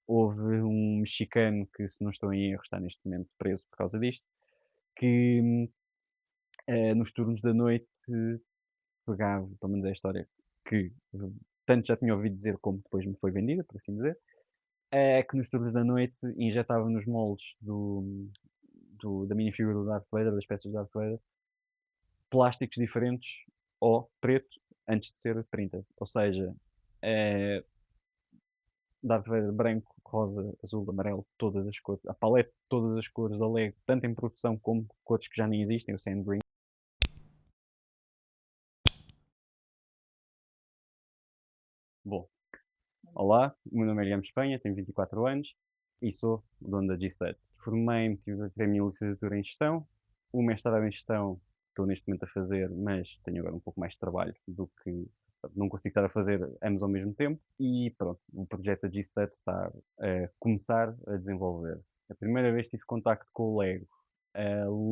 houve um mexicano que, se não estou em erro, está neste momento preso por causa disto, que, nos turnos da noite pegava, pelo menos é a história que tanto já tinha ouvido dizer como depois me foi vendida, por assim dizer, é que nos turnos da noite injetava nos moldes da minifigura do Darth Vader, das peças do Darth Vader, plásticos diferentes ao preto antes de ser printed. Ou seja, eh, Darth Vader branco, rosa, azul, amarelo, todas as cores, a paleta de todas as cores da Lego, tanto em produção como cores que já nem existem, o Sand Green. Bom, olá, o meu nome é Guilherme Espanha, tenho 24 anos e sou o dono da G-Stats. Formei-me, tive a minha licenciatura em Gestão, o mestrado em Gestão estou neste momento a fazer, mas tenho agora um pouco mais de trabalho do que não consigo estar a fazer ambos ao mesmo tempo e pronto, o projeto da G-Stats está a começar a desenvolver-se. A primeira vez que tive contacto com o Lego,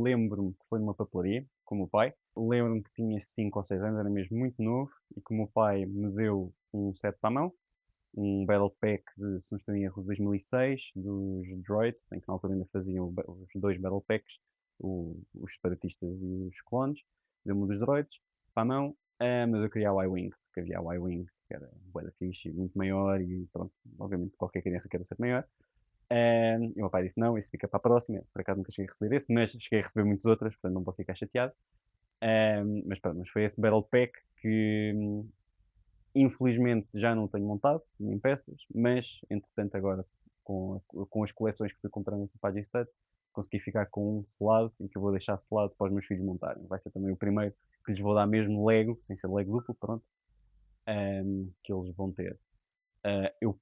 lembro-me que foi numa papelaria com o meu pai. Lembro-me que tinha 5 ou 6 anos, era mesmo muito novo, e que o meu pai me deu um set para a mão, um Battle Pack de, se não estou em erro, 2006, dos Droids, em que na altura ainda faziam os dois Battle Packs, os separatistas e os clones, deu-me um dos Droids para a mão, mas eu queria a Y-Wing, porque havia a Y-Wing, que era bué da fixe, muito maior, e pronto, obviamente qualquer criança quer ser maior. E o meu pai disse, não, isso fica para a próxima, por acaso nunca cheguei a receber esse, mas cheguei a receber muitas outras, portanto não posso ficar chateado. Mas pronto, mas foi esse Battle Pack que infelizmente já não tenho montado em peças, mas entretanto agora com as coleções que fui comprando aqui para a G-Stats, consegui ficar com um selado e que eu vou deixar selado para os meus filhos montarem. Vai ser também o primeiro que lhes vou dar mesmo Lego, sem ser Lego duplo, pronto, que eles vão ter. Eu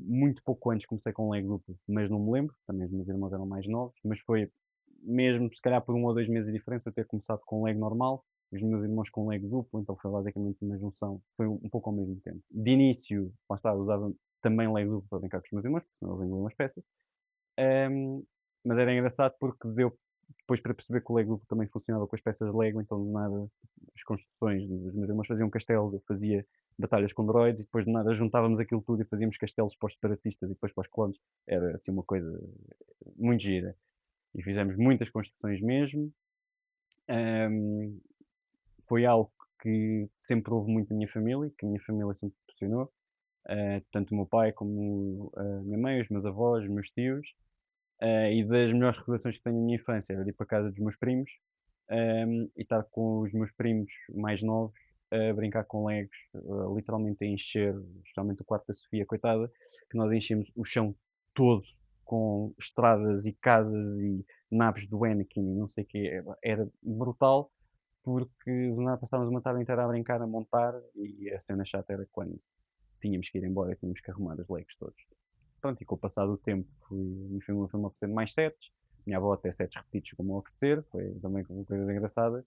muito pouco antes comecei com Lego duplo, mas não me lembro, também os meus irmãos eram mais novos, mas foi mesmo, se calhar por 1 ou 2 meses de diferença, eu ter começado com Lego normal, os meus irmãos com Lego duplo, então foi basicamente uma junção, foi um pouco ao mesmo tempo. De início, lá está, usava também Lego duplo para brincar com os meus irmãos, porque senão eles engoliam as peças, um, mas era engraçado porque deu depois para perceber que o Lego duplo também funcionava com as peças de Lego, então de nada as construções dos meus irmãos faziam castelos, eu fazia batalhas com droids e depois de nada juntávamos aquilo tudo e fazíamos castelos para os separatistas e depois para os clones. Era assim uma coisa muito gira. E fizemos muitas construções mesmo. Um, Foi algo que sempre houve muito na minha família, que a minha família sempre proporcionou. Tanto o meu pai como a minha mãe, os meus avós, os meus tios. E das melhores recordações que tenho na minha infância era ir para a casa dos meus primos e estar com os meus primos mais novos a brincar com legos, literalmente a encher, especialmente o quarto da Sofia, coitada, que nós enchemos o chão todo com estradas e casas e naves do Anakin e não sei o quê. Era brutal porque do nada passávamos uma tarde inteira a brincar, a montar e a cena chata era quando tínhamos que ir embora e tínhamos que arrumar os legos todos. Pronto, e com o passar do tempo a minha família foi-me oferecendo mais sets, minha avó até sets repetidos como a oferecer, foi também com coisas engraçadas.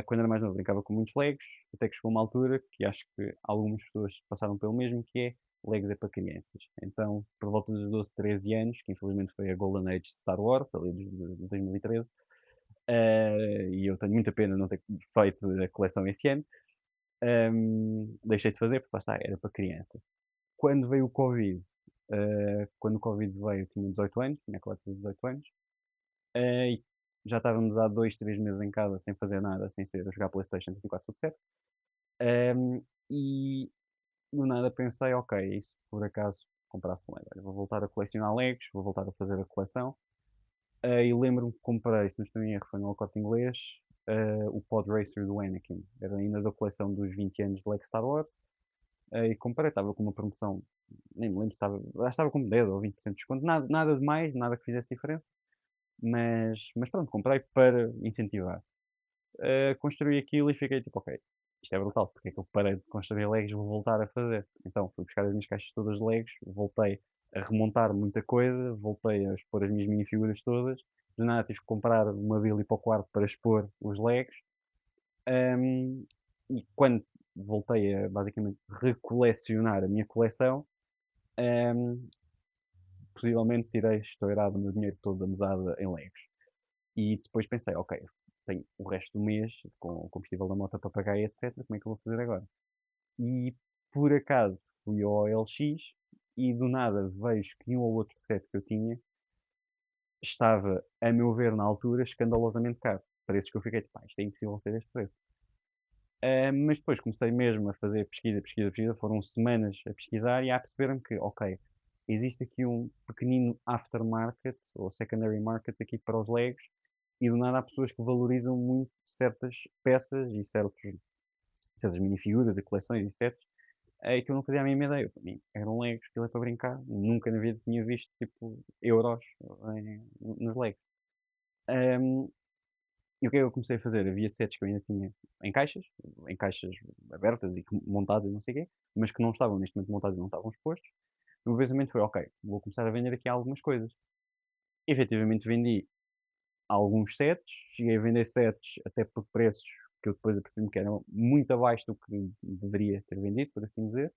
Quando era mais novo brincava com muitos Legos, até que chegou uma altura que acho que algumas pessoas passaram pelo mesmo, que é Legos é para crianças. Então, por volta dos 12, 13 anos, que infelizmente foi a Golden Age de Star Wars, ali de 2013, e eu tenho muita pena de não ter feito a coleção esse ano, deixei de fazer porque lá está, era para criança. Quando veio o Covid, quando o Covid veio, eu tinha 18 anos, tinha acabado de ter 18 anos, e já estávamos há 2, 3 meses em casa sem fazer nada, sem ser a jogar PlayStation 24/7. E do nada pensei, ok, e se por acaso comprasse um Lego? Olha, vou voltar a colecionar Legos, vou voltar a fazer a coleção. E lembro-me que comprei, se não estou em erro, foi no Corte Inglês, o Pod Racer do Anakin. Era ainda da coleção dos 20 anos de Lego Star Wars. E comprei, estava com uma promoção, nem me lembro se estava, acho que estava com 10 ou 20% de desconto, nada de mais, nada que fizesse diferença, mas pronto, comprei para incentivar. Construí aquilo e fiquei tipo, ok, isto é brutal, porque é que eu parei de construir Legos, vou voltar a fazer. Então fui buscar as minhas caixas todas de Legos, voltei a remontar muita coisa, voltei a expor as minhas minifiguras todas, de nada tive que comprar uma Billy para o quarto para expor os Legos, um, e quando voltei a basicamente recolecionar a minha coleção, um, possivelmente tirei, estou errado, o meu dinheiro todo da mesada em Legos. E depois pensei, ok, tenho o resto do mês com o combustível da moto para pagar e etc. Como é que eu vou fazer agora? E por acaso fui ao OLX e do nada vejo que um ou outro set que eu tinha estava, a meu ver, na altura, escandalosamente caro. Preços que eu fiquei tipo: "Pá, isto é impossível ser este preço". Mas depois comecei mesmo a fazer pesquisa, pesquisa, pesquisa, foram semanas a pesquisar e a perceber-me que, ok, existe aqui um pequenino aftermarket ou secondary market aqui para os Legos e do nada há pessoas que valorizam muito certas peças e certas minifiguras e coleções e sets, que eu não fazia a mínima ideia. Para mim eram Legos, aquilo é para brincar, nunca na vida tinha visto tipo euros nas Legos. Ahm, e o que é que eu comecei a fazer? Havia sets que eu ainda tinha em caixas abertas e montadas e não sei o quê, mas que não estavam neste momento montados e não estavam expostos. O meu pensamento foi: ok, vou começar a vender aqui algumas coisas. Efetivamente vendi alguns sets, cheguei a vender sets até por preços que eu depois apercebi-me que eram muito abaixo do que deveria ter vendido, por assim dizer,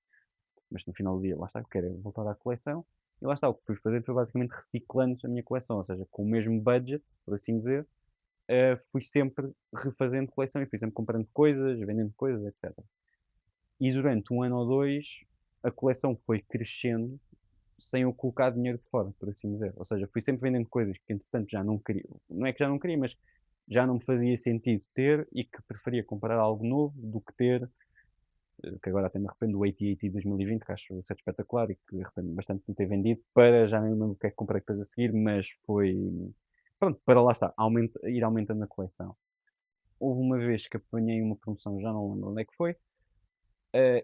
mas no final do dia, lá está, eu quero é voltar à coleção. E lá está, o que fui fazer foi basicamente reciclando a minha coleção, ou seja, com o mesmo budget, por assim dizer, fui sempre refazendo coleção e fui sempre comprando coisas, vendendo coisas, etc. E durante um ano ou dois, a coleção foi crescendo sem eu colocar dinheiro de fora, por assim dizer. Ou seja, fui sempre vendendo coisas que entretanto já não queria, não é que já não queria, mas já não me fazia sentido ter e que preferia comprar algo novo do que ter, que agora até me arrependo do AT-AT 2020, que acho o set espetacular e que arrependo bastante de me ter vendido, para já nem lembro o que é que comprei depois a seguir, mas foi, pronto, para lá está, ir aumentando a coleção. Houve uma vez que apanhei uma promoção, já não lembro onde é que foi,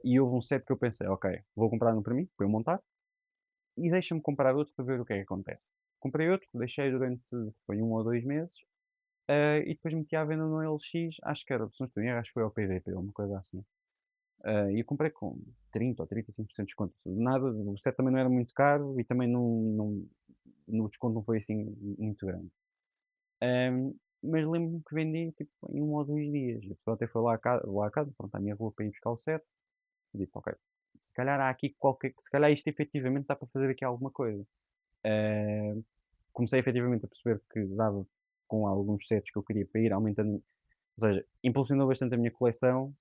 e houve um set que eu pensei, ok, vou comprar um para mim, para eu montar, e deixa-me comprar outro para ver o que é que acontece. Comprei outro, deixei durante, foi um ou 2 meses, e depois meti à venda no LX, acho que era, se não estou em erro, acho que foi ao PVP, uma coisa assim. E eu comprei com 30 ou 35% de desconto. Nada, o set também não era muito caro e também no desconto não foi assim muito grande. Ahm, mas lembro-me que vendi tipo, em um ou 2 dias. A pessoa até foi lá à casa, pronto, à minha rua para ir buscar o set. E disse, ok, se calhar há aqui se calhar isto efetivamente dá para fazer aqui alguma coisa. Ah, comecei efetivamente a perceber que dava com alguns sets que eu queria para ir aumentando, ou seja, impulsionou bastante a minha coleção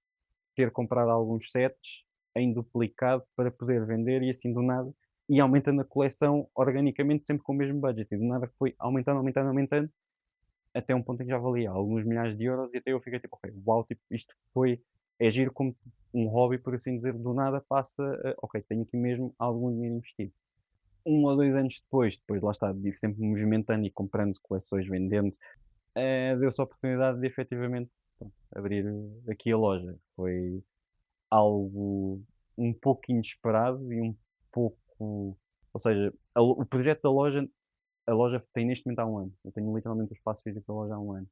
ter comprado alguns sets em duplicado para poder vender e assim do nada e aumentando a coleção organicamente sempre com o mesmo budget e do nada foi aumentando, aumentando, aumentando até um ponto em que já valia alguns milhares de euros e até eu fiquei tipo, ok, uau, tipo, isto foi, é giro como um hobby, por assim dizer, do nada passa a, ok, tenho aqui mesmo algum dinheiro investido. Um ou 2 anos depois, lá está, de ir sempre movimentando e comprando coleções, vendendo, deu-se a oportunidade de efetivamente pronto, abrir aqui a loja. Foi algo um pouco inesperado e um pouco, ou seja, o projeto da loja, a loja tem neste momento há um ano. Eu tenho literalmente o espaço físico da loja há um ano.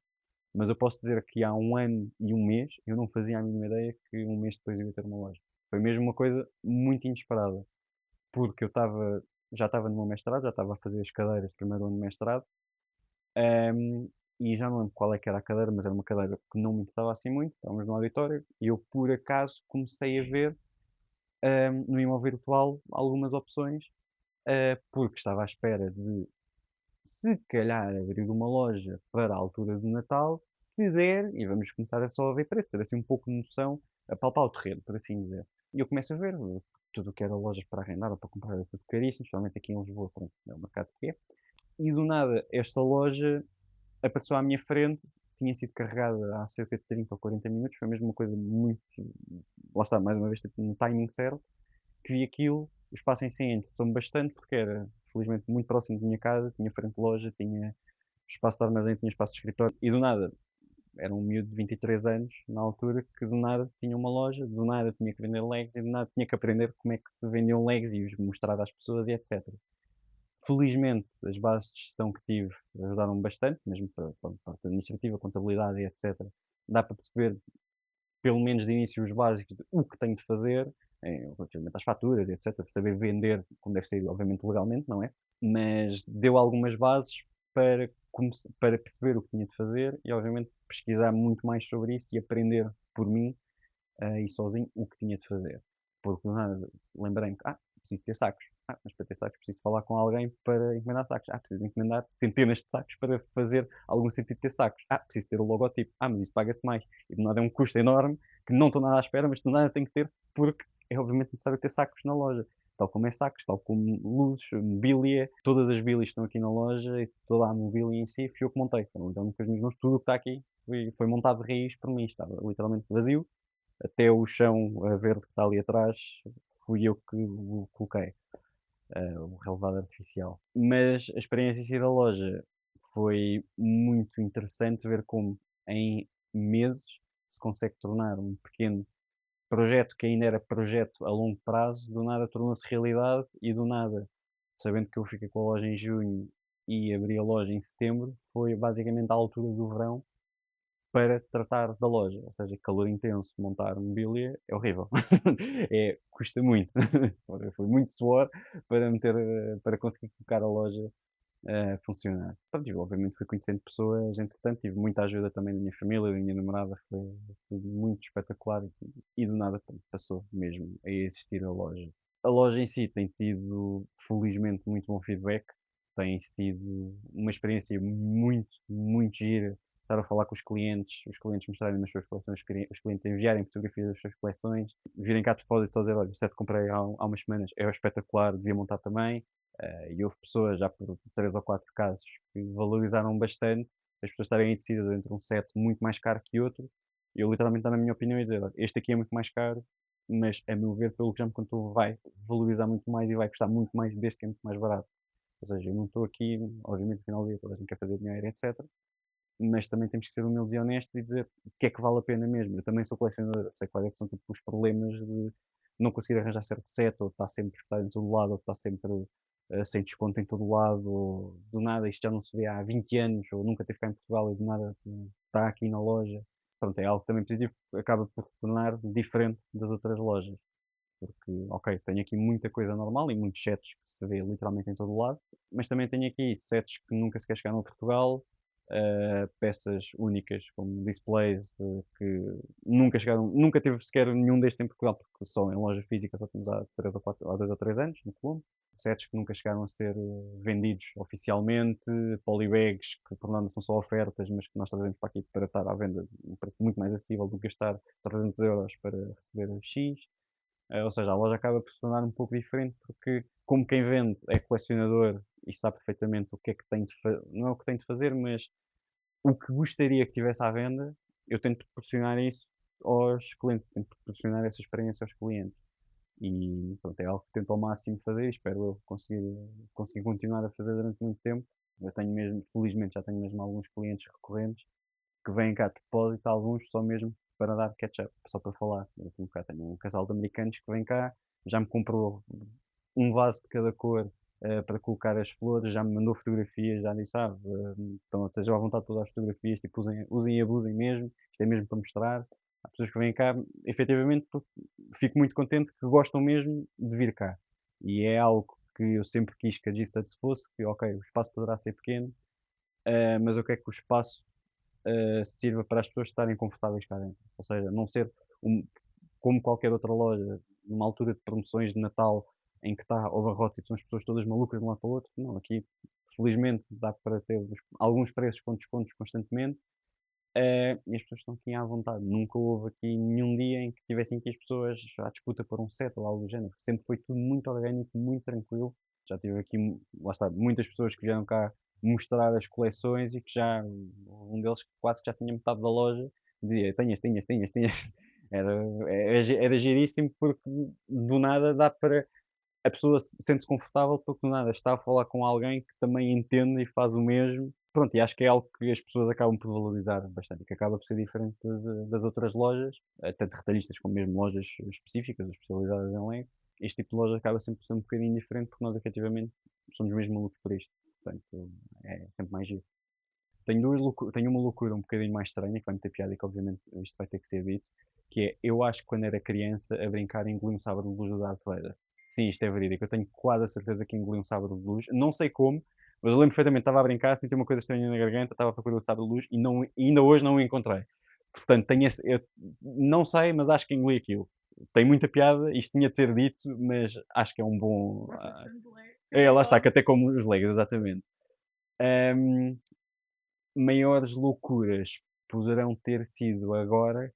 Mas eu posso dizer que há um ano e um mês eu não fazia a mínima ideia que um mês depois eu ia ter uma loja. Foi mesmo uma coisa muito inesperada, porque já estava no meu mestrado, já estava a fazer as cadeiras de primeiro ano de mestrado, e já não lembro qual é que era a cadeira, mas era uma cadeira que não me interessava assim muito, estávamos no auditório, e eu por acaso comecei a ver no imóvel virtual algumas opções, porque estava à espera de se calhar abrir uma loja para a altura do Natal, se der, e vamos começar a só a ver preço, ter assim um pouco de noção, a palpar o terreno, por assim dizer. E eu começo a ver tudo o que era lojas para arrendar ou para comprar era tudo caríssimo, especialmente aqui em Lisboa, pronto, é o mercado que é. E do nada, esta loja apareceu à minha frente, tinha sido carregada há cerca de 30 ou 40 minutos, foi mesmo uma coisa muito, lá está, mais uma vez, tipo, no timing certo, que vi aquilo, o espaço em si interessou-me bastante, porque era, felizmente, muito próximo da minha casa, tinha frente de loja, tinha espaço de armazém, tinha espaço de escritório, e do nada, era um miúdo de 23 anos, na altura, que do nada tinha uma loja, do nada tinha que vender legs, e do nada tinha que aprender como é que se vendiam legs e os mostrar às pessoas e etc. Felizmente, as bases de gestão que tive ajudaram-me bastante, mesmo para a parte administrativa, contabilidade e etc. Dá para perceber pelo menos de início os básicos de o que tenho de fazer, relativamente às faturas, etc. Saber vender, como deve ser, obviamente, legalmente, não é? Mas deu algumas bases para, para perceber o que tinha de fazer e, obviamente, pesquisar muito mais sobre isso e aprender por mim e sozinho o que tinha de fazer. Porque do nada lembrei-me que, preciso ter sacos. Mas para ter sacos preciso falar com alguém para encomendar sacos. Preciso encomendar centenas de sacos para fazer algum sentido ter sacos. Preciso ter o logotipo. Mas isso paga-se mais. E do nada é um custo enorme que não estou nada à espera, mas do nada tenho que ter porque é obviamente necessário ter sacos na loja. tal como é sacos, tal como luzes, mobília, todas as bíblias estão aqui na loja e toda a mobília em si fui eu que montei. Então, com as minhas mãos, tudo o que está aqui foi montado de raiz por mim, estava literalmente vazio, até o chão verde que está ali atrás, fui eu que o coloquei, o relevado artificial. Mas a experiência em si da loja foi muito interessante ver como em meses se consegue tornar um pequeno projeto que ainda era projeto a longo prazo, do nada tornou-se realidade e do nada, sabendo que eu fiquei com a loja em junho e abri a loja em setembro, foi basicamente à altura do verão para tratar da loja. Ou seja, calor intenso, montar mobília é horrível. Custa muito. Foi muito suor para meter, para conseguir colocar a loja a funcionar. Pronto, e obviamente fui conhecendo pessoas, entretanto, tive muita ajuda também da minha família, da minha namorada, foi tudo muito espetacular e do nada pronto, passou mesmo a existir a loja. A loja em si tem tido, felizmente, muito bom feedback, tem sido uma experiência muito, muito gira. Estar a falar com os clientes mostrarem as suas coleções, os clientes enviarem fotografias das suas coleções, virem cá de propósito a dizer: olha, o set que comprei há umas semanas é espetacular, devia montar também. E houve pessoas, já por 3 ou 4 casos, que valorizaram bastante as pessoas estarem indecidas entre um set muito mais caro que outro. E eu literalmente dar a minha opinião e dizer: "Olha, este aqui é muito mais caro, mas a meu ver, pelo que já me contou, vai valorizar muito mais e vai custar muito mais deste que é muito mais barato." Ou seja, eu não estou aqui, obviamente, no final do dia toda a gente quer fazer dinheiro, etc. Mas também temos que ser humildes e honestos e dizer o que é que vale a pena mesmo. Eu também sou colecionador, sei quais é que são tipo, os problemas de não conseguir arranjar certo set, ou está sempre estar em todo lado, ou está sempre sem desconto em todo lado, ou do nada isto já não se vê há 20 anos, ou nunca teve cá em Portugal e do nada está aqui na loja. Pronto, é algo também positivo, que acaba por se tornar diferente das outras lojas. Porque, ok, tenho aqui muita coisa normal e muitos sets que se vê literalmente em todo o lado, mas também tenho aqui sets que nunca sequer chegaram a Portugal, peças únicas como displays que nunca chegaram, nunca tive sequer nenhum destes em Portugal, porque só em loja física só temos há 3 ou 4, há 2 ou 3 anos, no Colombo. Sets que nunca chegaram a ser vendidos oficialmente, polybags que por norma são só ofertas, mas que nós trazemos para aqui para estar à venda um preço muito mais acessível do que gastar 300 euros para receber X. Ou seja, a loja acaba por se tornar um pouco diferente porque, como quem vende é colecionador e sabe perfeitamente o que é que tem de fazer, não é o que tem de fazer, mas o que gostaria que tivesse à venda, eu tento proporcionar isso aos clientes, tento proporcionar essa experiência aos clientes. E pronto, é algo que tento ao máximo fazer e espero eu conseguir continuar a fazer durante muito tempo. Eu tenho mesmo, felizmente, já tenho mesmo alguns clientes recorrentes que vêm cá de propósito, alguns só mesmo para dar catch-up, só para falar. Eu tenho um casal de americanos que vem cá, já me comprou um vaso de cada cor para colocar as flores, já me mandou fotografias, já disse, então estejam à vontade todas as fotografias, tipo, usem e abusem mesmo, isto é mesmo para mostrar. Há pessoas que vêm cá, efetivamente, porque fico muito contente que gostam mesmo de vir cá. E é algo que eu sempre quis que a G-Studs fosse, que ok, o espaço poderá ser pequeno, mas eu quero que o espaço sirva para as pessoas estarem confortáveis cá dentro. Ou seja, não ser um, como qualquer outra loja, numa altura de promoções de Natal em que está overhot e são as pessoas todas malucas de um lado para o outro. Não, aqui felizmente dá para ter alguns preços com descontos constantemente e as pessoas estão aqui à vontade. Nunca houve aqui nenhum dia em que tivessem aqui as pessoas à disputa por um set ou algo do género. Sempre foi tudo muito orgânico, muito tranquilo. Já tive aqui, lá está, muitas pessoas que vieram cá mostrar as coleções e que já, um deles quase que já tinha metade da loja, dizia, tenhas. Era giríssimo porque do nada dá para a pessoa sente-se confortável porque do nada está a falar com alguém que também entende e faz o mesmo. Pronto, e acho que é algo que as pessoas acabam por valorizar bastante, que acaba por ser diferente das outras lojas, tanto retalhistas como mesmo lojas específicas, especializadas em Lego. Este tipo de loja acaba sempre por ser um bocadinho diferente porque nós efetivamente somos mesmo malucos por isto. Portanto, é sempre mais giro. Tenho uma loucura um bocadinho mais estranha, que vai-me ter piada e que obviamente isto vai ter que ser dito, que é, eu acho que quando era criança a brincar engoli um sabre de luz do Darth Vader. Sim, isto é verídico, eu tenho quase a certeza que engoli um sabre de luz, não sei como, mas eu lembro perfeitamente, estava a brincar, senti uma coisa estranha na garganta, estava a procurar o sabre de luz e, não, e ainda hoje não o encontrei. Portanto, eu não sei, mas acho que engoli aquilo. Tem muita piada, isto tinha de ser dito, mas acho que é um bom. Lá está, que até como os Legos, exatamente. Ahm, Maiores loucuras poderão ter sido agora,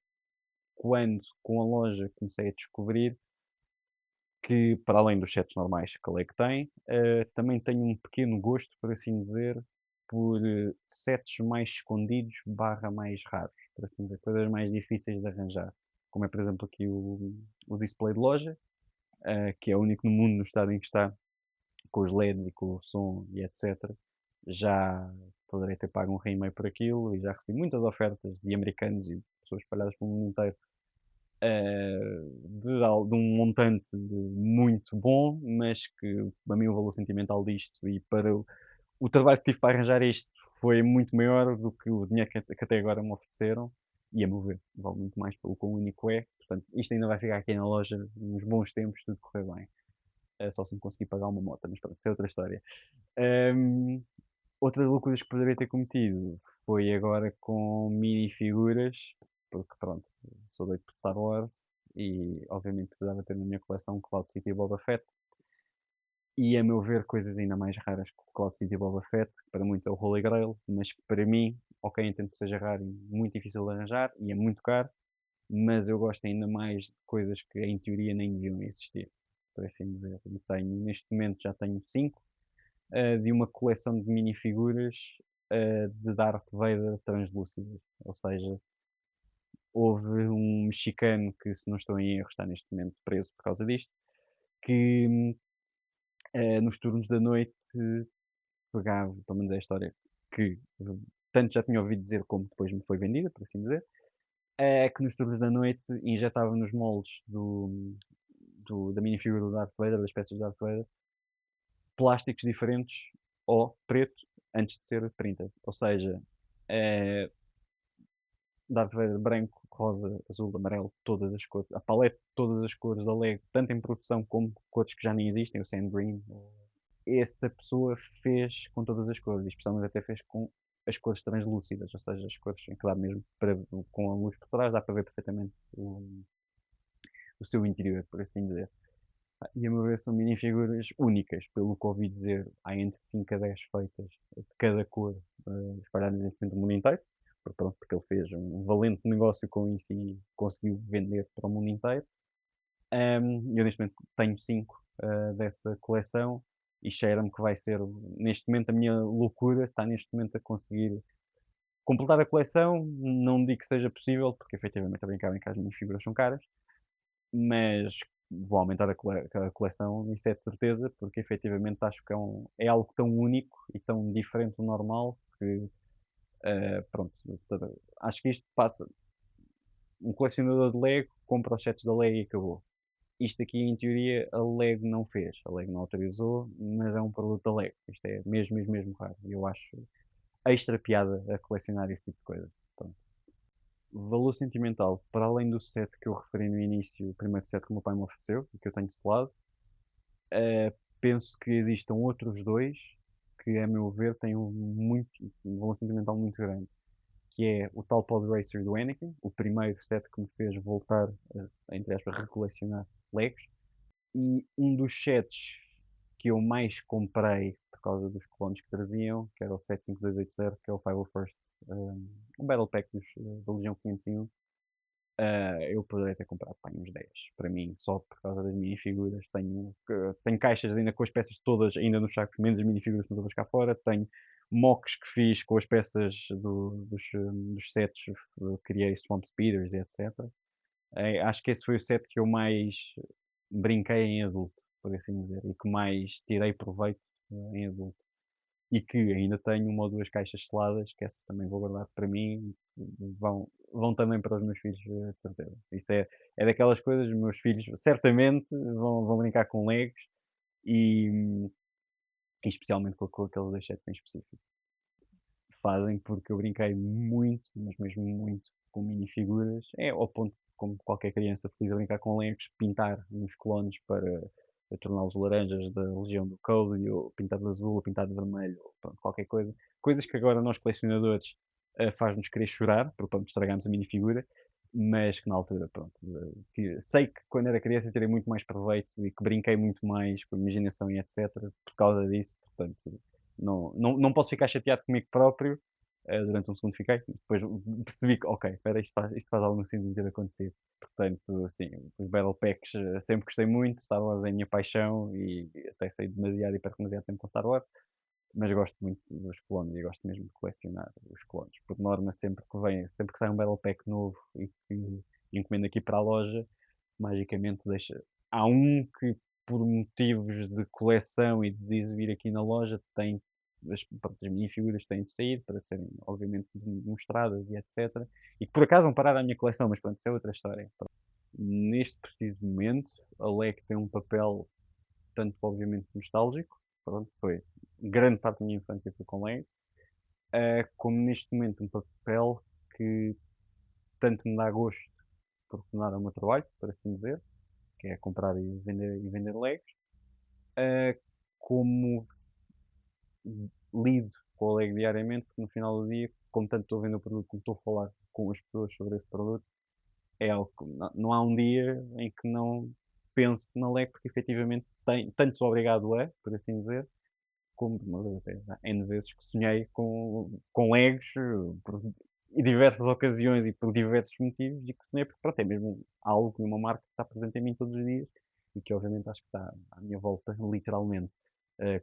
quando com a loja comecei a descobrir que para além dos sets normais que a Lego tem, também tenho um pequeno gosto, por assim dizer, por sets mais escondidos barra mais raros, por assim dizer, coisas mais difíceis de arranjar. Como é, por exemplo, aqui o display de loja, que é o único no mundo no estado em que está, com os LEDs e com o som e etc. Já poderei ter pago um rim por aquilo e já recebi muitas ofertas de americanos e pessoas espalhadas pelo mundo inteiro, de um montante muito bom, mas que para mim o valor sentimental disto e para o trabalho que tive para arranjar isto foi muito maior do que o dinheiro que até agora me ofereceram e, a meu ver, vale muito mais pelo quão único é. Portanto, isto ainda vai ficar aqui na loja uns bons tempos, tudo correr bem. Só se me conseguir pagar uma moto, mas pronto, isso é outra história. Hum, Outras loucuras que poderia ter cometido foi agora com minifiguras, porque pronto, sou doido por Star Wars e obviamente precisava ter na minha coleção Cloud City e Boba Fett. E a meu ver, coisas ainda mais raras que o Cloud City e Boba Fett, que para muitos é o Holy Grail, mas que para mim, ok, entendo que seja raro e muito difícil de arranjar e é muito caro, mas eu gosto ainda mais de coisas que em teoria nem deviam existir, por assim dizer. E tenho, neste momento já tenho 5 de uma coleção de minifiguras de Darth Vader translúcidas. Ou seja, houve um mexicano que, se não estou em erro, está neste momento preso por causa disto, que nos turnos da noite pegava, pelo menos é a história que tanto já tinha ouvido dizer como depois me foi vendida, por assim dizer, é que nos turnos da noite injetava nos moldes da minifigura do Darth Vader, das peças do Darth Vader, plásticos diferentes ou preto antes de ser printed. Ou seja, é Darth Vader branco, rosa, azul, amarelo, todas as cores, a paleta de todas as cores da Lego, tanto em produção como cores que já nem existem, o sand green. Essa pessoa fez com todas as cores, e especialmente até fez com as cores translúcidas, ou seja, as cores em que dá mesmo para, com a luz por trás, dá para ver perfeitamente o seu interior, por assim dizer. E a meu ver são minifiguras únicas, pelo que ouvi dizer, há entre 5 a 10 feitas de cada cor, espalhadas neste momento no mundo inteiro, porque ele fez um valente negócio com isso e conseguiu vender para o mundo inteiro. Eu neste momento tenho 5 dessa coleção e cheira-me que vai ser, neste momento, a minha loucura está neste momento a conseguir completar a coleção. Não digo que seja possível, porque efetivamente a brincar em que as minhas figuras são caras, mas vou aumentar a coleção, isso é de certeza, porque efetivamente acho que é algo tão único e tão diferente do normal que, pronto, acho que isto passa. Um colecionador de Lego compra os sets da Lego e acabou. Isto aqui, em teoria, a Lego não fez, a Lego não autorizou, mas é um produto da Lego. Isto é mesmo, mesmo, mesmo raro. E eu acho extra piada a colecionar esse tipo de coisa. Pronto. Valor sentimental, para além do set que eu referi no início, o primeiro set que o meu pai me ofereceu e que eu tenho selado, penso que existam outros dois que, a meu ver, têm um valor sentimental muito grande, que é o tal Pod Racer do Anakin, o primeiro set que me fez voltar a, entre aspas, recolecionar Legos, e um dos sets que eu mais comprei por causa dos clones que traziam, que era o 75280, que é o 501st, um Battle Pack da Legião 501. Eu poderia ter comprado pá, uns 10 para mim, só por causa das minifiguras. Tenho caixas ainda com as peças todas ainda nos sacos, menos as minifiguras estão todas cá fora. Tenho mocks que fiz com as peças dos sets, criei Swamp Speeders e etc. Acho que esse foi o set que eu mais brinquei em adulto, por assim dizer, e que mais tirei proveito em adulto. E que ainda tenho uma ou duas caixas seladas, que essa também vou guardar para mim, vão também para os meus filhos, de certeza. Isso é daquelas coisas, os meus filhos certamente vão brincar com Legos e, e especialmente com aqueles dois sets em específico. Fazem porque eu brinquei muito, mas mesmo muito, com minifiguras. É ao ponto, como qualquer criança feliz a brincar com Legos, pintar nos clones para torná-los laranjas da Legião do Code, ou pintar de azul, ou pintar de vermelho, ou pronto, qualquer coisa. Coisas que agora nós colecionadores faz-nos querer chorar, porque pronto, estragamos a minifigura, mas que na altura, pronto, sei que quando era criança tirei muito mais proveito e que brinquei muito mais com a imaginação e etc. por causa disso, portanto, não posso ficar chateado comigo próprio, durante um segundo fiquei, mas depois percebi que, ok, espera, isto faz algum sentido ter acontecido. Portanto, sim, os Battle Packs sempre gostei muito, Star Wars é a minha paixão e até sei demasiado e perco demasiado tempo com Star Wars, mas gosto muito dos clones e gosto mesmo de colecionar os clones. Por norma, sempre que sai um Battle Pack novo e que encomendo aqui para a loja, magicamente deixa. Há um que, por motivos de coleção e de exibir aqui na loja, tem pronto, as minifiguras têm de sair para serem, obviamente, mostradas e etc. E que por acaso vão parar à minha coleção, mas pronto, isso é outra história. Pronto. Neste preciso momento, a LEC tem um papel, tanto obviamente nostálgico, pronto, foi grande parte da minha infância foi com LEG, como neste momento um papel que tanto me dá gosto por tornar o meu trabalho, por assim dizer, que é comprar e vender Legos, como lido com a Lego diariamente, porque no final do dia, como tanto estou a vender o produto como estou a falar com as pessoas sobre esse produto, é algo que não há um dia em que não pense na Lego, porque efetivamente tanto sou obrigado a, por assim dizer, como até já N vezes que sonhei com Legos em diversas ocasiões e por diversos motivos, e que sonhei porque pronto, é mesmo algo, uma marca que está presente em mim todos os dias e que obviamente acho que está à minha volta literalmente,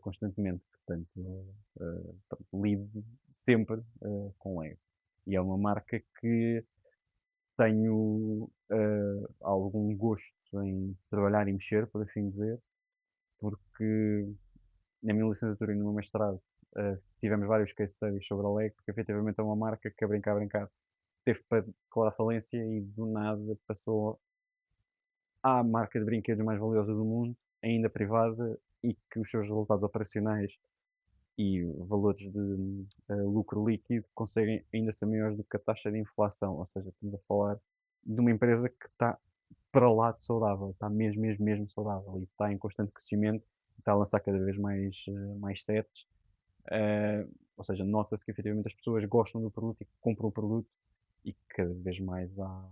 constantemente. Portanto, lido sempre com Lego. E é uma marca que tenho algum gosto em trabalhar e mexer, por assim dizer, porque na minha licenciatura e no meu mestrado tivemos vários case studies sobre a Lego, porque efetivamente é uma marca que a brincar, teve para declarar falência e do nada passou à marca de brinquedos mais valiosa do mundo, ainda privada, e que os seus resultados operacionais e valores de lucro líquido conseguem ainda ser maiores do que a taxa de inflação, ou seja, estamos a falar de uma empresa que está para lá de saudável, está mesmo, mesmo, mesmo saudável e está em constante crescimento, está a lançar cada vez mais sets, ou seja, nota-se que efetivamente as pessoas gostam do produto e compram o produto e que cada vez mais há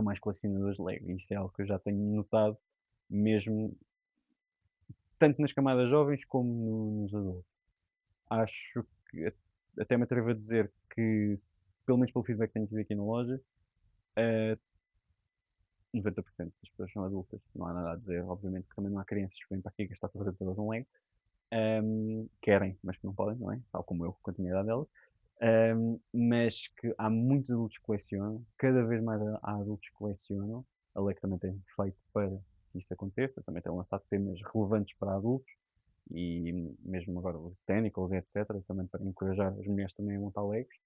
mais colecionadores de Lego. Isso é algo que eu já tenho notado, mesmo tanto nas camadas jovens como nos adultos. Acho que até me atrevo a dizer que, pelo menos pelo feedback que tenho tido aqui na loja, uh, 90% das pessoas são adultas, não há nada a dizer. Obviamente que também não há crianças que vêm para aqui gastar 300 euros um Lego. Querem, mas que não podem, não é? Tal como eu, com a idade dela. Mas que há muitos adultos que colecionam, cada vez mais há adultos que colecionam. A Lego também tem feito para que isso aconteça, também tem lançado temas relevantes para adultos e mesmo agora os botanicals, etc., também para encorajar as mulheres também a montar Legos.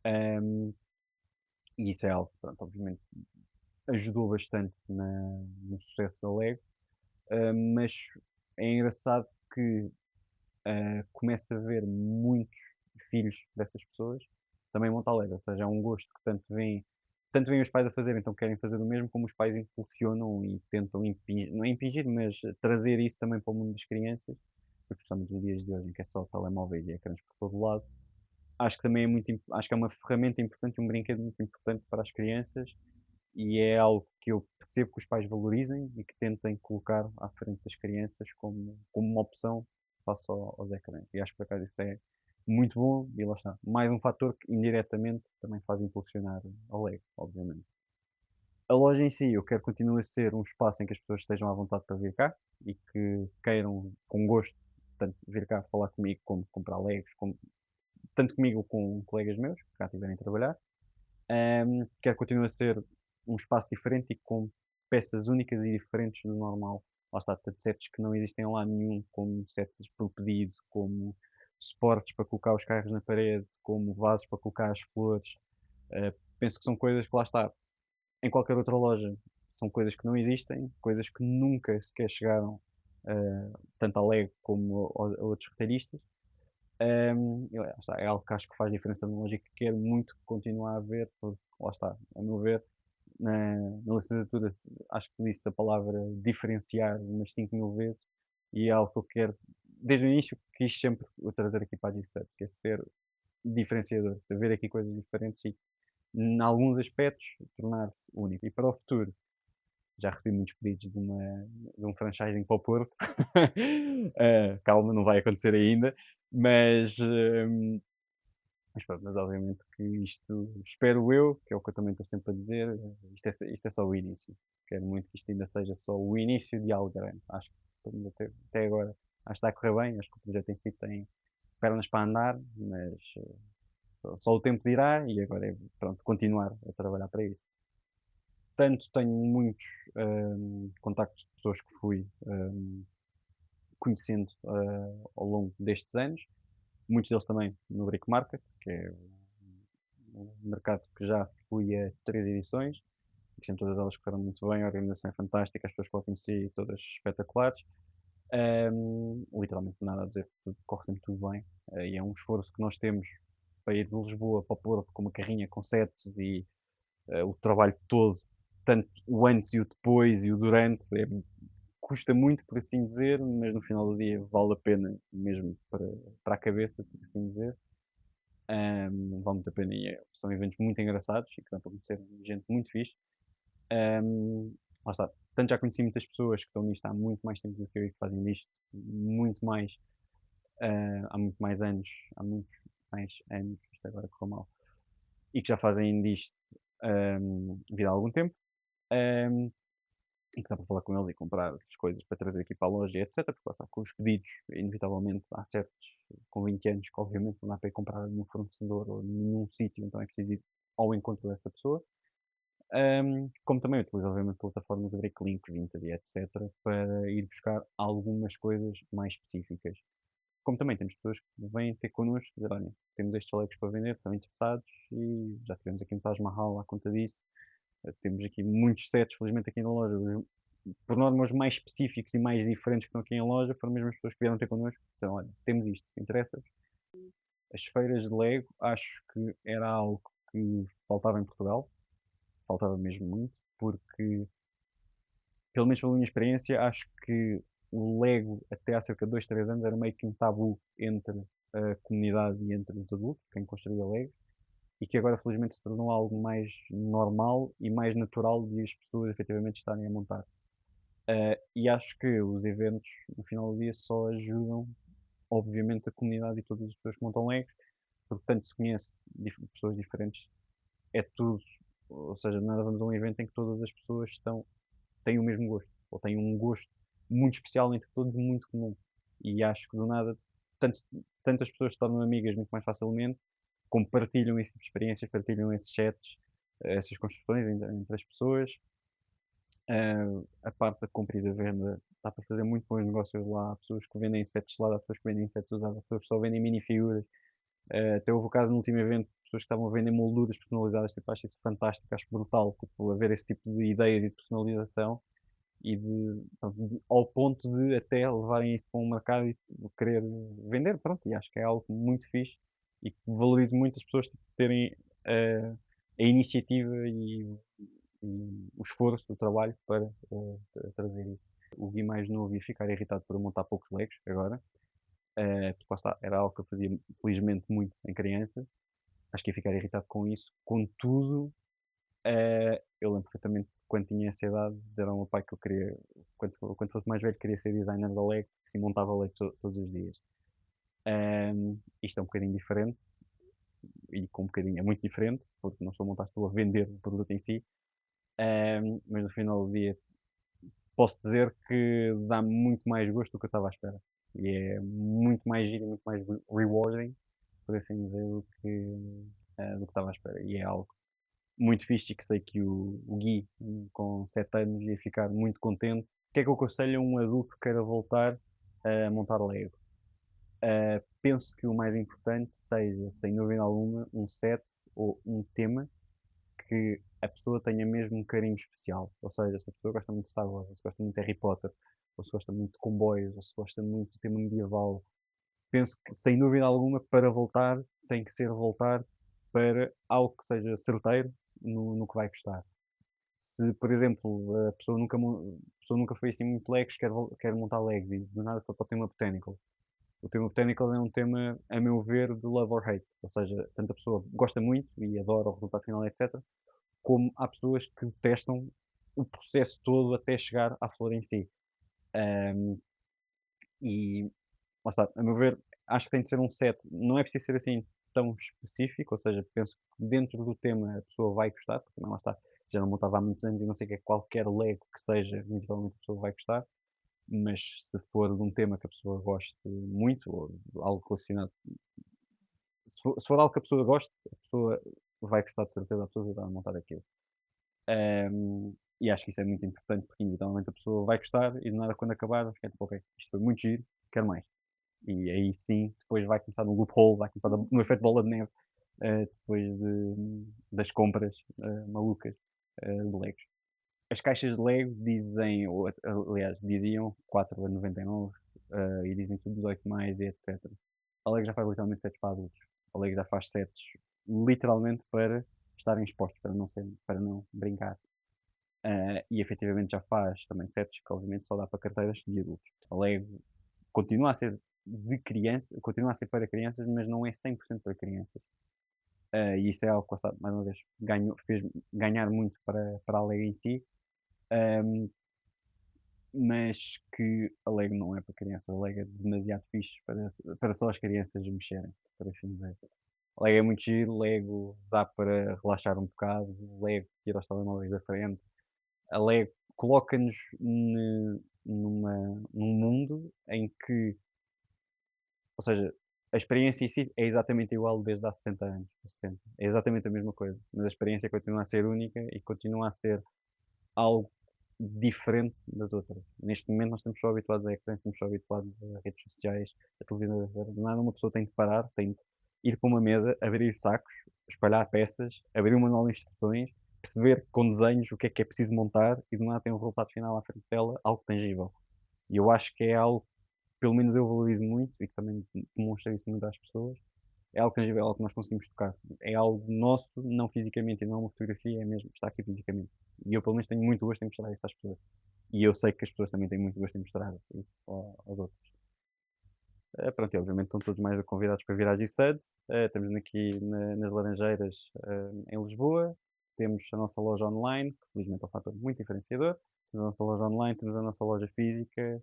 Um, e isso é algo que, pronto, obviamente, ajudou bastante no sucesso da Lego, mas é engraçado que começa a ver muitos filhos dessas pessoas também montar Lego, ou seja, é um gosto que tanto vêm os pais a fazer, então querem fazer o mesmo, como os pais impulsionam e tentam impingir, não é impingir, mas trazer isso também para o mundo das crianças, porque especialmente nos dias de hoje em que é só telemóveis e ecrãs por todo lado, acho que também acho que é uma ferramenta importante, um brinquedo muito importante para as crianças e é algo que eu percebo que os pais valorizem e que tentem colocar à frente das crianças como uma opção face aos ecrãs. E acho que por acaso isso é muito bom e lá está. Mais um fator que indiretamente também faz impulsionar a Lego, obviamente. A loja em si, eu quero que continue a ser um espaço em que as pessoas estejam à vontade para vir cá e que queiram, com gosto, tanto vir cá falar comigo como comprar Legos, tanto comigo como com colegas meus que cá estiverem a trabalhar. Quero que continue a ser um espaço diferente e com peças únicas e diferentes do normal. Lá está, tanto sets que não existem lá nenhum, como sets por pedido, como suportes para colocar os carros na parede, como vasos para colocar as flores. Penso que são coisas que lá está, em qualquer outra loja, são coisas que não existem, coisas que nunca sequer chegaram tanto à Lego como a outros retalhistas. Lá está, é algo que acho que faz diferença na loja e que quero muito continuar a ver, porque lá está, a meu ver, na licenciatura acho que disse a palavra diferenciar umas 5.000 vezes e é algo que eu quero, desde o início, quis sempre o trazer aqui para a G-Stats, que é ser diferenciador, de ver aqui coisas diferentes e, em alguns aspectos, tornar-se único. E para o futuro, já recebi muitos pedidos de um franchising para o Porto. Calma, não vai acontecer ainda, mas mas obviamente que isto, espero eu, que é o que eu também estou sempre a dizer, isto é só o início. Quero muito que isto ainda seja só o início de algo grande. Acho que estamos até agora, acho que está a correr bem, acho que o projeto em si tem pernas para andar, mas só o tempo dirá e agora é, pronto, continuar a trabalhar para isso. Tanto tenho muitos contactos de pessoas que fui conhecendo ao longo destes anos, muitos deles também no Brick Market, que é um mercado que já fui a 3 edições, e que sempre todas elas correram muito bem, a organização é fantástica, as pessoas que lá conheci todas espetaculares. Literalmente nada a dizer, tudo, corre sempre tudo bem. E é um esforço que nós temos para ir de Lisboa para o Porto com uma carrinha com setes e o trabalho todo, tanto o antes e o depois e o durante, custa muito, por assim dizer, mas no final do dia vale a pena mesmo para a cabeça, por assim dizer. Vale muito a pena e são eventos muito engraçados e que dá para conhecer gente muito fixe. Lá está. Tanto já conheci muitas pessoas que estão nisto há muito mais tempo do que eu e que fazem disto muito mais, há muito mais anos, há muitos mais anos, isto agora correu mal, e que já fazem disto vida há algum tempo. Um, e que dá para falar com eles e comprar as coisas para trazer aqui para a loja, etc. Porque lá está, com os pedidos, inevitavelmente, há certos, com 20 anos, que obviamente não dá para ir comprar num fornecedor ou num sítio, então é preciso ir ao encontro dessa pessoa. Como também utilizo, obviamente, plataformas de Bricklink, Vinted e etc. para ir buscar algumas coisas mais específicas. Como também temos pessoas que vêm ter connosco e dizer, olha, temos estes chalecos para vender, estão interessados e já tivemos aqui um Taj Mahal à conta disso. Temos aqui muitos sets, felizmente, aqui na loja. Por norma, os mais específicos e mais diferentes que estão aqui em loja foram mesmo as pessoas que vieram ter connosco. Disseram, olha, temos isto, interessa? As feiras de Lego, acho que era algo que faltava em Portugal. Faltava mesmo muito, porque, pelo menos pela minha experiência, acho que o Lego, até há cerca de 2, 3 anos, era meio que um tabu entre a comunidade e entre os adultos, quem construía Lego, e que agora felizmente se tornou algo mais normal e mais natural de as pessoas efetivamente estarem a montar. E acho que os eventos, no final do dia, só ajudam, obviamente, a comunidade e todas as pessoas que montam Legos, porque tanto se conhece pessoas diferentes, é tudo, ou seja, nada vamos a um evento em que todas as pessoas têm o mesmo gosto, ou têm um gosto muito especial entre todos, muito comum. E acho que do nada, tanto, tantas pessoas se tornam amigas muito mais facilmente, compartilham esse tipo de experiências, partilham esses chats, essas construções entre as pessoas. A parte da compra e da venda dá para fazer muito bons negócios lá. Há pessoas que vendem sets lá, há pessoas que vendem sets usados, há pessoas que só vendem minifiguras. Até houve o caso no último evento, pessoas que estavam a vender molduras personalizadas, tipo, acho isso fantástico, acho brutal, tipo, haver esse tipo de ideias e de personalização e ao ponto de até levarem isso para um mercado e querer vender, pronto, e acho que é algo muito fixe e que valorizo muito as pessoas tipo, terem a iniciativa e o esforço, o trabalho para trazer isso. O Gui mais novo ia ficar irritado por eu montar poucos Legos agora, porque lá está, era algo que eu fazia felizmente muito em criança, acho que ia ficar irritado com isso, contudo, eu lembro perfeitamente quando tinha essa idade, dizer ao meu pai que eu queria, quando fosse mais velho, queria ser designer da Lego, que se montava Lego todos os dias. Isto é um bocadinho diferente, e com um bocadinho é muito diferente, porque não estou a montar, estou a vender o produto em si, mas no final do dia posso dizer que dá muito mais gosto do que eu estava à espera. E é muito mais giro, muito mais rewarding, por assim dizer, do que estava à espera. E é algo muito fixe e que sei que o Gui, com 7 anos, ia ficar muito contente. O que é que eu aconselho a um adulto que queira voltar a montar Lego? Penso que o mais importante seja, sem dúvida alguma, um set ou um tema que a pessoa tenha mesmo um carinho especial. Ou seja, se a pessoa gosta muito de Star Wars, ou se gosta muito de Harry Potter, ou se gosta muito de comboios, ou se gosta muito do tema medieval, penso que, sem dúvida alguma, para voltar, tem que ser voltar para algo que seja certeiro no que vai gostar. Se, por exemplo, a pessoa nunca foi assim muito Legos, quer montar Legos e do nada foi para o tema Botanical. O tema Botanical é um tema, a meu ver, de love or hate. Ou seja, tanto a pessoa gosta muito e adora o resultado final, etc., como há pessoas que detestam o processo todo até chegar à flor em si. Um, e lá está, a meu ver, acho que tem de ser um set, não é preciso ser assim tão específico, ou seja, penso que dentro do tema a pessoa vai gostar, porque também lá está, se já não montava há muitos anos e não sei o que é, qualquer Lego que seja, eventualmente a pessoa vai gostar, mas se for de um tema que a pessoa goste muito, ou algo relacionado, se for algo que a pessoa goste, a pessoa vai gostar de certeza absoluta de montar aquilo. E acho que isso é muito importante, porque inevitavelmente a pessoa vai gostar e de nada quando acabar vai ficar tipo, ok, isto foi muito giro, quero mais. E aí sim, depois vai começar no loophole, vai começar no efeito bola de neve, depois das compras malucas de Legos. As caixas de Lego dizem, ou aliás, diziam 4,99 e dizem tudo 18 mais e etc. A Lego já faz literalmente sets para adultos. A Lego já faz sets literalmente para estarem expostos, para não brincar. E efetivamente já faz também sets que obviamente só dá para carteiras de adultos. A Lego continua a ser de criança, continua a ser para crianças, mas não é 100% para crianças. E isso é algo que, mais uma vez, fez ganhar muito para a Lego em si, um, mas que a Lego não é para crianças. A Lego é demasiado fixe para só as crianças mexerem, por assim dizer. A Lego é muito giro, Lego dá para relaxar um bocado, Lego tira os telemóveis da frente, a Lego coloca-nos num mundo em que, ou seja, a experiência em si é exatamente igual desde há 60 anos, ou 70. É exatamente a mesma coisa, mas a experiência continua a ser única e continua a ser algo diferente das outras. Neste momento nós estamos só habituados a ecrãs, estamos só habituados a redes sociais, a televisão, de nada uma pessoa tem de parar, tem de ir para uma mesa, abrir sacos, espalhar peças, abrir um manual de instruções, perceber com desenhos o que é preciso montar e de nada tem um resultado final à frente dela, algo tangível. E eu acho que é algo, pelo menos eu valorizo muito e que também demonstra isso muito às pessoas, é algo tangível, é algo que nós conseguimos tocar. É algo nosso, não fisicamente, e não é uma fotografia, é mesmo, está aqui fisicamente. E eu, pelo menos, tenho muito gosto em mostrar isso às pessoas. E eu sei que as pessoas também têm muito gosto em mostrar isso aos outros. Pronto, e obviamente estão todos mais convidados para vir às G-Studs. Temos aqui nas Laranjeiras, em Lisboa. Temos a nossa loja online, que felizmente é um fator muito diferenciador. Temos a nossa loja online, temos a nossa loja física.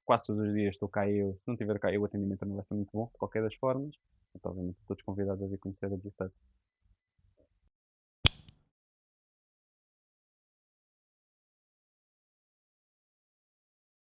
Quase todos os dias estou cá eu. Se não estiver cá eu, o atendimento também vai ser muito bom, de qualquer das formas. Então, obviamente, todos convidados a vir conhecer a G-Studs.